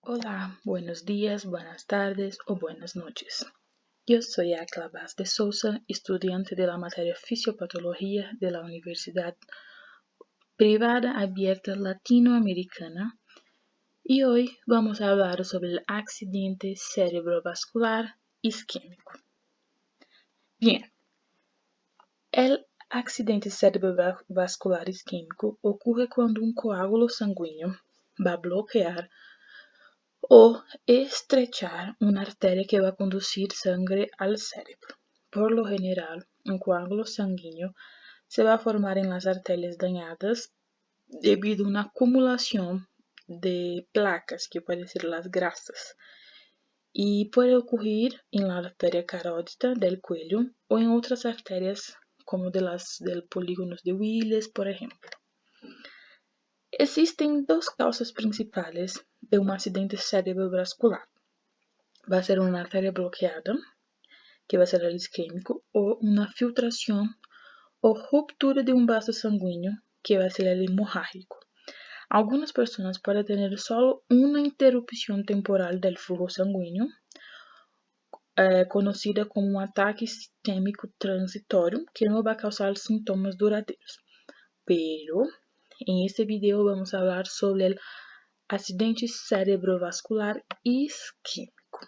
Hola, buenos días, buenas tardes o buenas noches. Yo soy Akla Vaz de Sousa, estudiante de la materia Fisiopatología de la Universidad Privada Abierta Latinoamericana y hoy vamos a hablar sobre el accidente cerebrovascular isquémico. Bien, el accidente cerebrovascular isquémico ocurre cuando un coágulo sanguíneo va a bloquear o estrechar una arteria que va a conducir sangre al cerebro. Por lo general, un coágulo sanguíneo se va a formar en las arterias dañadas debido a una acumulación de placas, que pueden ser las grasas, y puede ocurrir en la arteria carótida del cuello o en otras arterias como del polígono de Willis, por ejemplo. Existen dos causas principales de un accidente cerebrovascular. Va a ser una arteria bloqueada, que va a ser el isquémico, o una filtración o ruptura de un vaso sanguíneo, que va a ser el hemorrágico. Algunas personas pueden tener solo una interrupción temporal del flujo sanguíneo, conocida como un ataque isquémico transitorio, que no va a causar síntomas duradouros. Pero en este video vamos a hablar sobre el accidente cerebrovascular isquémico.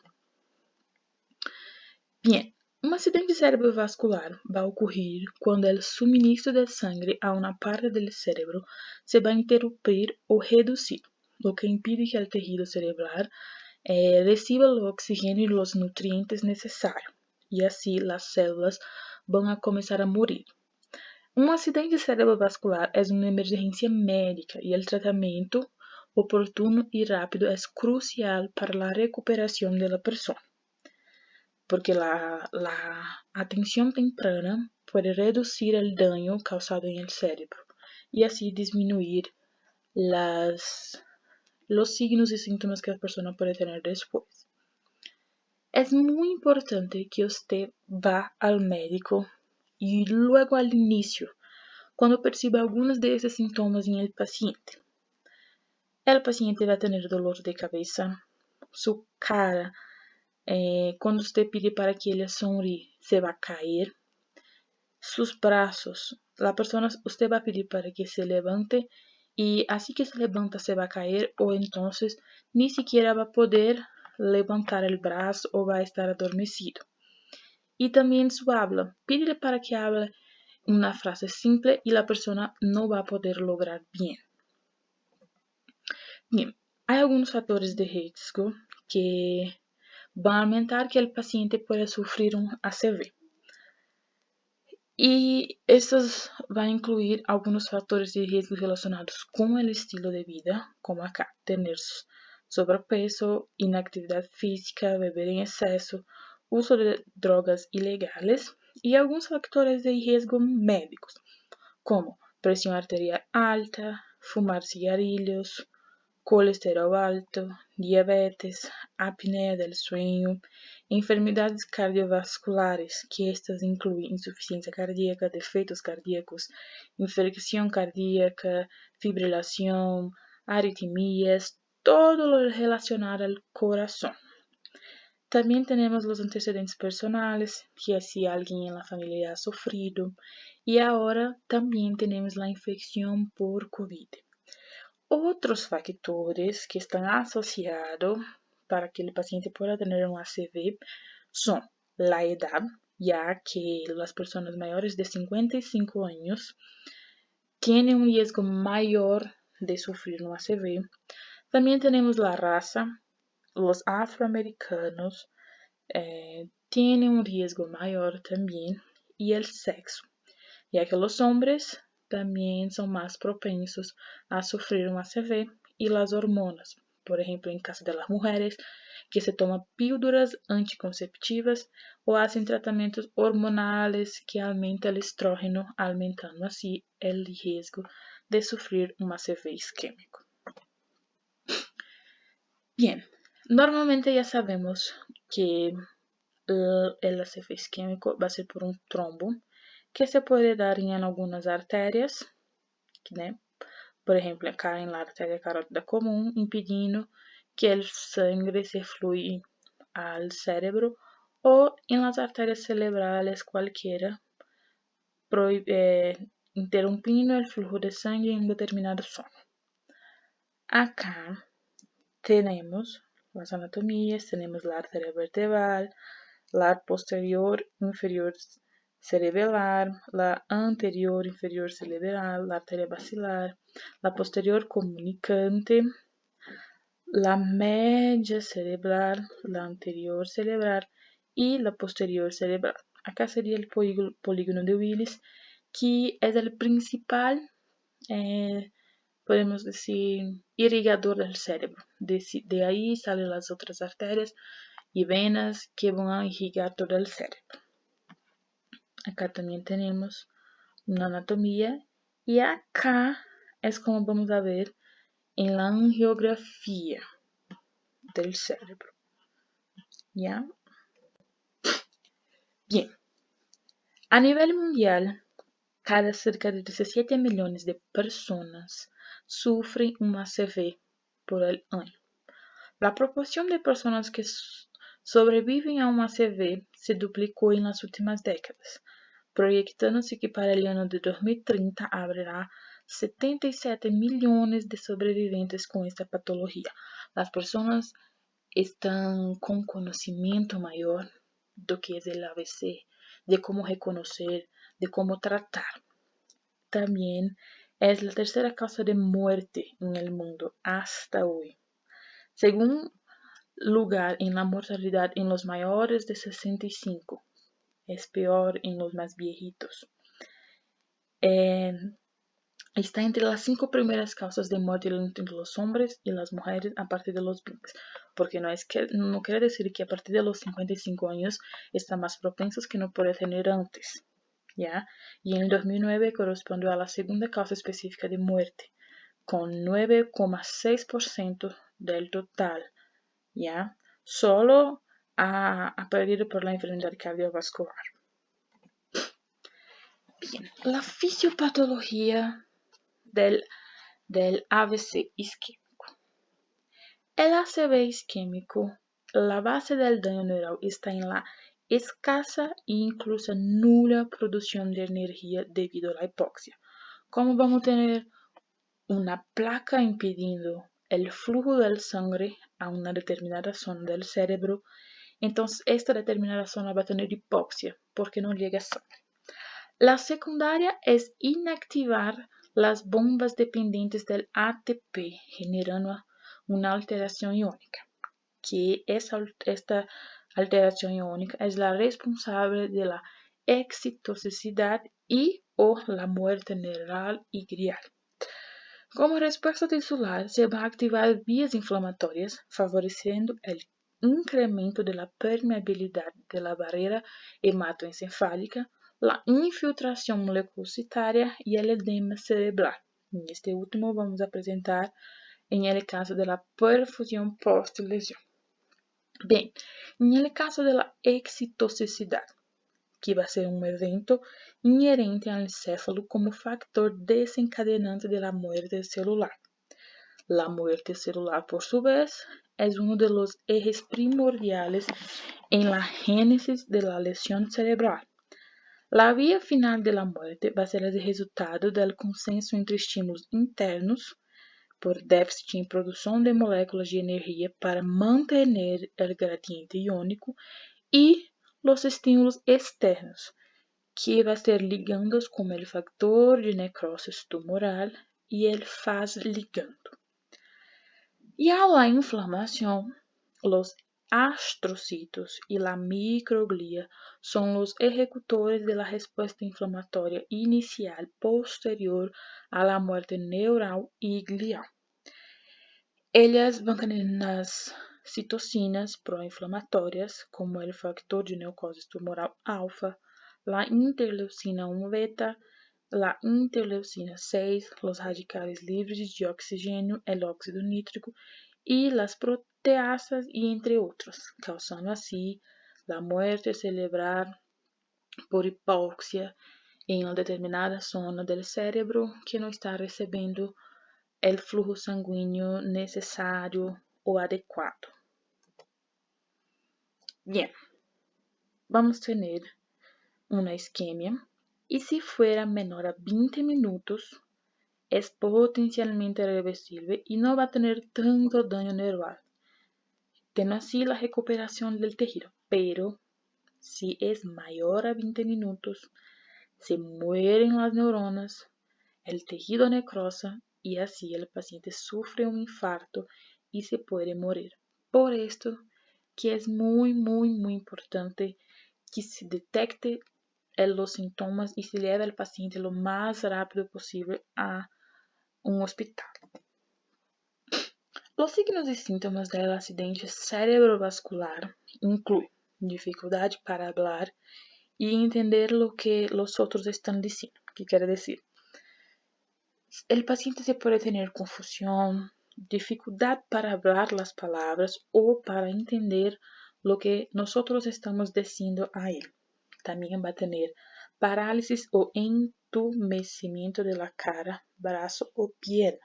Bien, un accidente cerebrovascular va a ocurrir cuando el suministro de sangre a una parte del cerebro se va a interrumpir o reducir, lo que impide que el tejido cerebral reciba el oxígeno y los nutrientes necesarios, y así las células van a comenzar a morir. Un accidente cerebrovascular es una emergencia médica y el tratamiento oportuno y rápido es crucial para la recuperación de la persona, porque la atención temprana puede reducir el daño causado en el cerebro y así disminuir los signos y síntomas que la persona puede tener después. Es muy importante que usted vá al médico y luego al inicio, cuando perciba algunos de esos síntomas en el paciente. El paciente va a tener dolor de cabeza, su cara, cuando usted pide para que ele sonríe, se va a caer. Sus brazos, usted va a pedir para que se levante y así que se levanta se va a caer o entonces ni siquiera va a poder levantar el brazo o va a estar adormecido. Y también su habla, pídele para que hable una frase simple y la persona no va a poder lograr bien. Bien, hay algunos factores de riesgo que van a aumentar que el paciente pueda sufrir un ACV. Y estos van a incluir algunos factores de riesgo relacionados con el estilo de vida, como acá, tener sobrepeso, inactividad física, beber en exceso, uso de drogas ilegales y algunos factores de riesgo médicos, como presión arterial alta, fumar cigarrillos, colesterol alto, diabetes, apnea del sueño, enfermedades cardiovasculares, que estas incluyen insuficiencia cardíaca, defectos cardíacos, infección cardíaca, fibrilación, arritmias, todo lo relacionado al corazón. También tenemos los antecedentes personales, que si alguien en la familia ha sufrido, y ahora también tenemos la infección por COVID. Otros factores que están asociados para que el paciente pueda tener un ACV son la edad, ya que las personas mayores de 55 años tienen un riesgo mayor de sufrir un ACV. También tenemos la raza, los afroamericanos tienen un riesgo mayor también, y el sexo, ya que los hombres también son más propensos a sufrir un ACV, y las hormonas, por ejemplo, en caso de las mujeres que se toman píldoras anticonceptivas o hacen tratamientos hormonales que aumentan el estrógeno, aumentando así el riesgo de sufrir un ACV isquémico. Bien, normalmente ya sabemos que el ACV isquémico va a ser por un trombo que se puede dar en algunas arterias, ¿no? Por ejemplo, acá en la arteria carótida común, impedindo que el sangre se fluye al cerebro o en las arterias cerebrales cualquiera, interrumpiendo el flujo de sangre en determinada zona. Acá tenemos las anatomías, tenemos la arteria vertebral, la posterior inferior cerebral, la anterior inferior cerebral, la arteria basilar, la posterior comunicante, la media cerebral, la anterior cerebral y la posterior cerebral. Acá sería el polígono de Willis, que es el principal, podemos decir, irrigador del cerebro. De ahí salen las otras arterias y venas que van a irrigar todo el cerebro. Acá también tenemos una anatomía y acá es como vamos a ver en la angiografía del cerebro. ¿Ya? Bien. A nivel mundial, cada cerca de 17 millones de personas sufren un ACV por el año. La proporción de personas que sobreviven a un ACV se duplicó en las últimas décadas, proyectándose que para el año de 2030 habrá 77 millones de sobrevivientes con esta patología. Las personas están con conocimiento mayor de lo que es el AVC, de cómo reconocer, de cómo tratar. También es la tercera causa de muerte en el mundo hasta hoy. Según lugar en la mortalidad en los mayores de 65, es peor en los más viejitos. Está entre las 5 primeras causas de muerte entre los hombres y las mujeres a partir de los 20, porque no quiere decir que a partir de los 55 años están más propensos que no puede tener antes, ¿ya? Y en el 2009 correspondió a la segunda causa específica de muerte, con 9,6% del total, ¿ya? Solo ha perdido por la enfermedad cardiovascular. Bien, la fisiopatología del AVC isquémico. El AVC isquémico, la base del daño neural está en la escasa e incluso nula producción de energía debido a la hipoxia. Como vamos a tener una placa impidiendo el flujo de sangre a una determinada zona del cerebro, entonces esta determinada zona va a tener hipoxia porque no llega sangre. La secundaria es inactivar las bombas dependientes del ATP, generando una alteración iónica, que esta alteración iónica es la responsable de la excitotoxicidad y o la muerte neural y glial. Como respuesta tisular, se va a activar vías inflamatorias, favoreciendo el incremento de la permeabilidad de la barrera hematoencefálica, la infiltración molecular y el edema cerebral. En este último vamos a presentar en el caso de la perfusión post-lesión. Bien, en el caso de la excitotoxicidad, que va a ser un evento inherente al encéfalo como factor desencadenante de la muerte celular. La muerte celular, por su vez, es uno de los ejes primordiales en la génesis de la lesión cerebral. La vía final de la muerte va a ser el resultado del consenso entre estímulos internos, por déficit en producción de moléculas de energía para mantener el gradiente iónico, y los estímulos externos, que va a ser ligandos como el factor de necrosis tumoral y el FAS ligando. Y a la inflamación, los astrocitos y la microglia son los ejecutores de la respuesta inflamatoria inicial posterior a la muerte neural y glial. Ellas van a tener las citocinas proinflamatorias, como el factor de neurosis tumoral alfa, la interleucina 1 beta, la interleucina 6, los radicales libres de oxígeno, el óxido nítrico y las proteasas, y entre otros, causando así la muerte cerebral por hipoxia en una determinada zona del cerebro que no está recibiendo el flujo sanguíneo necesario o adecuado. Bien, vamos a tener una isquemia y si fuera menor a 20 minutos, es potencialmente reversible y no va a tener tanto daño nerval, teniendo así la recuperación del tejido. Pero si es mayor a 20 minutos, se mueren las neuronas, el tejido necrosa y así el paciente sufre un infarto y se puede morir. Por esto que es muy importante que se detecte los síntomas y se lleve al paciente lo más rápido posible a un hospital. Los signos y síntomas del accidente cerebrovascular incluyen dificultad para hablar y entender lo que los otros están diciendo. ¿Qué quiere decir? El paciente se puede tener confusión, dificultad para hablar las palabras o para entender lo que nosotros estamos diciendo a él. También va a tener parálisis o entumecimiento de la cara, brazo o pierna.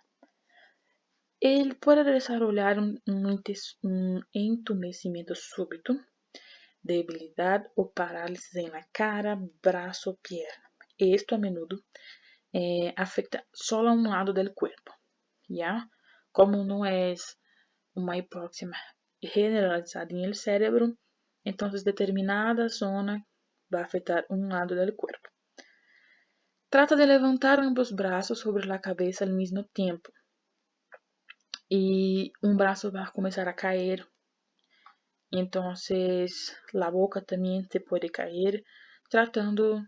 Él puede desarrollar un entumecimiento súbito, debilidad o parálisis en la cara, brazo o pierna. Esto a menudo afecta solo a un lado del cuerpo, ¿ya? Como no es una hipoxia generalizada en el cerebro, entonces determinada zona va a afectar un lado del cuerpo. Trata de levantar ambos brazos sobre la cabeza al mismo tiempo y un brazo va a comenzar a caer. Entonces la boca también se puede caer tratando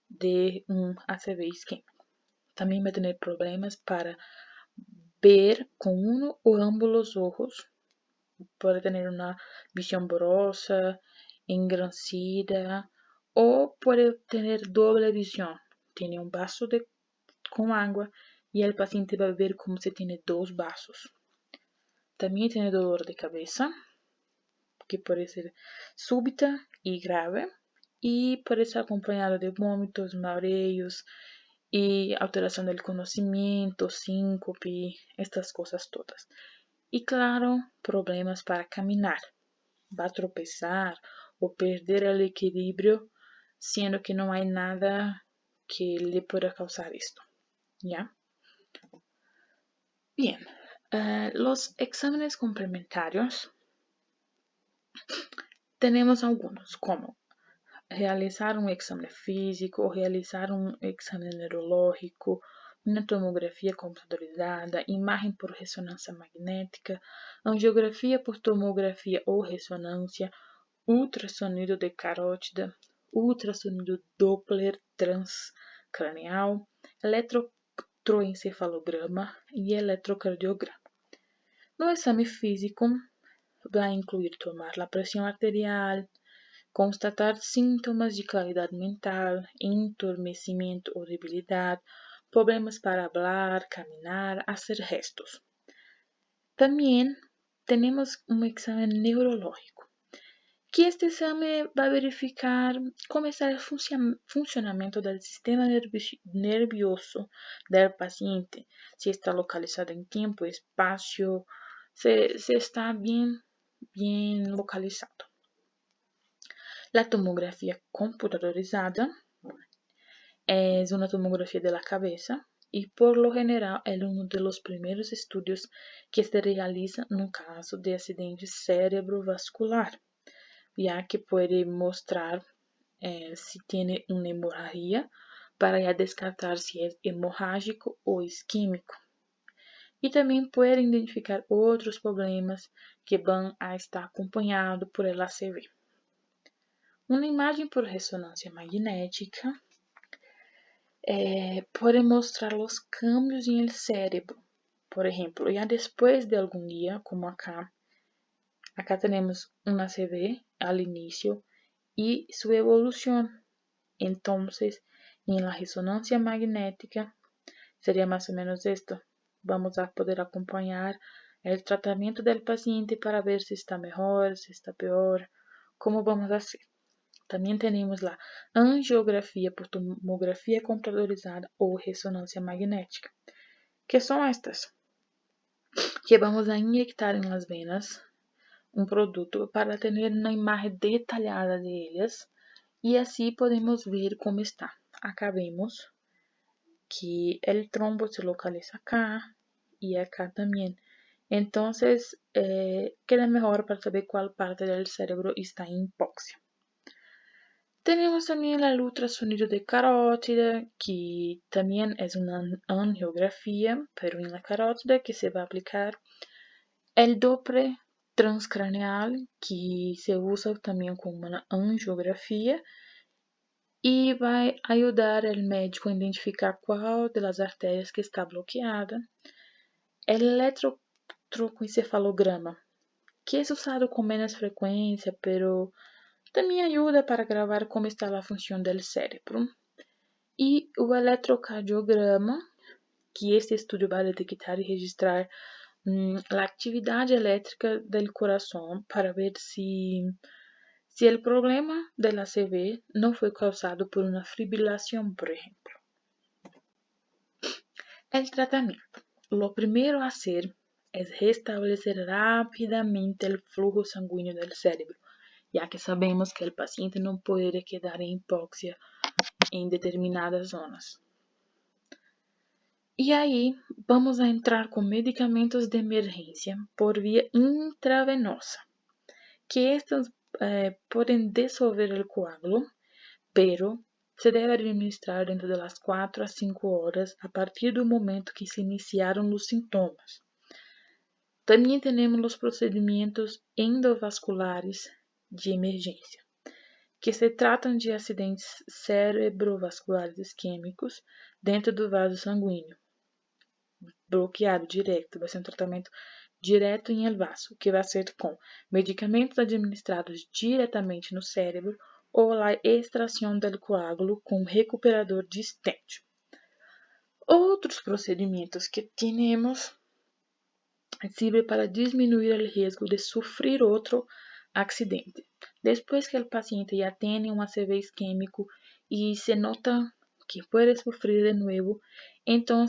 de un ACV isquémico. También va a tener problemas para ver con uno o ambos los ojos. Puede tener una visión borrosa, engrandecida o puede tener doble visión. Tiene un vaso con agua y el paciente va a ver como si tiene dos vasos. También tiene dolor de cabeza, que puede ser súbita y grave, y puede ser acompañado de vómitos, mareos y alteración del conocimiento, síncope, estas cosas todas. Y claro, problemas para caminar. Va a tropezar o perder el equilibrio, siendo que no hay nada que le pueda causar esto, ¿ya? Bien, los exámenes complementarios tenemos algunos, como realizar un examen físico, realizar un examen neurológico, una tomografía computadorizada, imagen por resonancia magnética, angiografía por tomografía o resonancia, ultrasonido de carótida, ultrasonido Doppler transcranial, eletroencefalograma e eletrocardiograma. No exame físico vai incluir tomar la presión arterial, constatar síntomas de claridad mental, entorpecimiento o debilidad, problemas para hablar, caminar, hacer gestos. También tenemos un examen neurológico, que este exame va a verificar cómo está el funcionamiento del sistema nervioso del paciente, si está localizado en tiempo, espacio, si está bien localizado. La tomografía computadorizada es una tomografía de la cabeza y por lo general es uno de los primeros estudios que se realiza en un caso de accidente cerebrovascular, ya que puede mostrar si tiene una hemorragia para ya descartar si es hemorrágico o isquémico. Y también puede identificar otros problemas que van a estar acompañados por el ACV. Una imagen por resonancia magnética puede mostrar los cambios en el cerebro. Por ejemplo, ya después de algún día, como acá tenemos un ACV al inicio y su evolución. Entonces, en la resonancia magnética sería más o menos esto. Vamos a poder acompañar el tratamiento del paciente para ver si está mejor, si está peor, cómo vamos a hacer. También tenemos la angiografía por tomografía computadorizada o resonancia magnética. ¿Qué son estas? que vamos a inyectar em las venas um produto para ter uma imagem detalhada deles e assim podemos ver como está. Acá vemos que o trombo se localiza acá e acá também. Então, queda melhor para saber qual parte do cérebro está em hipóxia. Temos também a ultrassonido de carótida, que também é uma angiografia, pero em la carótida, que se vai aplicar. El Doppler transcranial, que se usa também como uma angiografia e vai ajudar o médico a identificar qual das artérias que está bloqueada. El eletroencefalograma, que é usado com menos frequência, pero também ajuda para gravar como está a função do cérebro. E o eletrocardiograma, que este estudo vai detectar e registrar a atividade elétrica do coração para ver se o problema da ACV não foi causado por uma fibrilação, por exemplo. O tratamento. Lo primero a hacer es restablecer rápidamente el flujo sanguíneo del cerebro, ya que sabemos que el paciente no puede quedar en hipoxia en determinadas zonas. E aí, vamos a entrar com medicamentos de emergência por via intravenosa, que estes podem dissolver o coágulo, pero se deve administrar dentro de las 4 a 5 horas a partir do momento que se iniciaram os sintomas. Também temos os procedimentos endovasculares de emergência, que se tratam de acidentes cerebrovasculares isquêmicos dentro do vaso sanguíneo, bloqueado direto, vai ser um tratamento direto em el vaso, que vai ser com medicamentos administrados diretamente no cérebro ou a extração do coágulo com recuperador de stent. Outros procedimentos que temos sirve para diminuir o risco de sofrer outro acidente. Depois que o paciente já tem um ACV isquêmico e se nota que pode sofrer de novo, então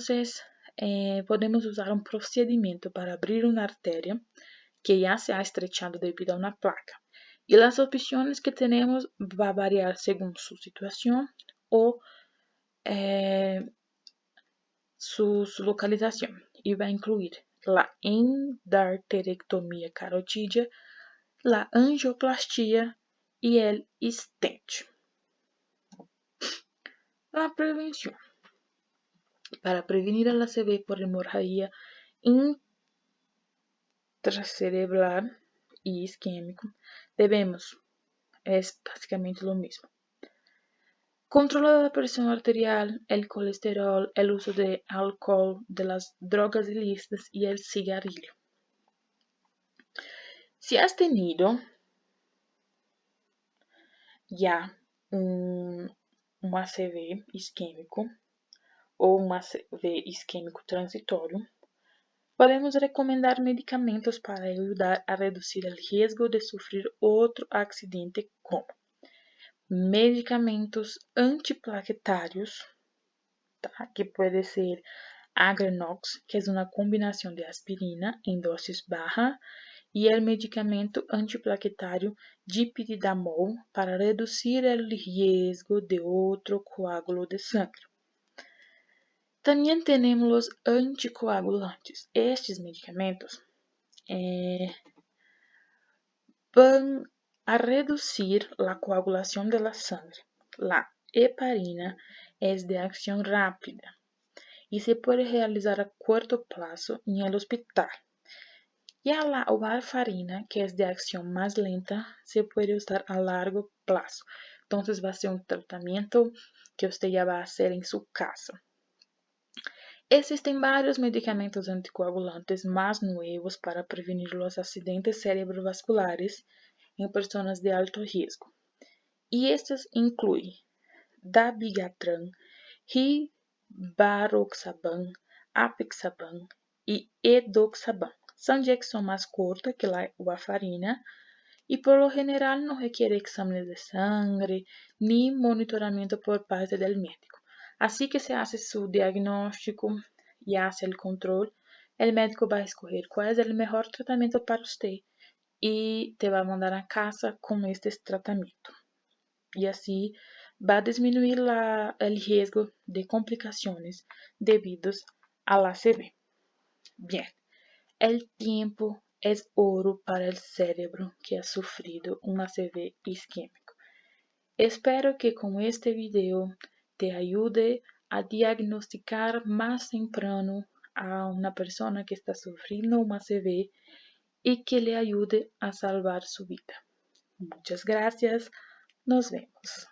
podemos usar um procedimento para abrir uma artéria que já se ha estrechado devido a uma placa. E as opções que temos vão variar segundo sua situação ou sua localização e vai incluir a endarterectomia carotídea, a angioplastia e o stent. A prevenção. Para prevenir a ACV por hemorragia intracerebral e isquêmico, devemos, é basicamente o mesmo. Controlar a pressão arterial, o colesterol, o uso de álcool, de las drogas ilícitas e o cigarrillo. Si has tenido ya un ACV isquêmico ou um ACV isquêmico transitório, podemos recomendar medicamentos para ajudar a reduzir o risco de sofrer outro acidente, como medicamentos antiplaquetários, tá? Que pode ser Agrenox, que é uma combinação de aspirina em doses bajas, e o medicamento antiplaquetário dipridamol para reduzir o risco de outro coágulo de sangue. Também temos os anticoagulantes. Estes medicamentos vão a reduzir a coagulação da sangue. A heparina é de ação rápida e se pode realizar a curto prazo em el hospital. E a warfarina, que é de ação mais lenta, se pode usar a largo prazo. Então, vai ser um tratamento que você já vai fazer em sua casa. Existem vários medicamentos anticoagulantes mais novos para prevenir os acidentes cerebrovasculares em pessoas de alto risco. E estes incluem dabigatran, rivaroxaban, apixaban e edoxaban. São de ação mais curta que a warfarina e, por lo general, não requer exames de sangue nem monitoramento por parte do médico. Assim que se hace seu diagnóstico e hace o controle, el médico va a escoger cuál es el mejor tratamiento para usted y te va a mandar a casa con este tratamiento. Y así va a disminuir el riesgo de complicaciones debidos al ACV. Bien, el tiempo es oro para el cerebro que ha sufrido un ACV isquémico. Espero que con este video te ayude a diagnosticar más temprano a una persona que está sufriendo un ACV y que le ayude a salvar su vida. Muchas gracias. Nos vemos.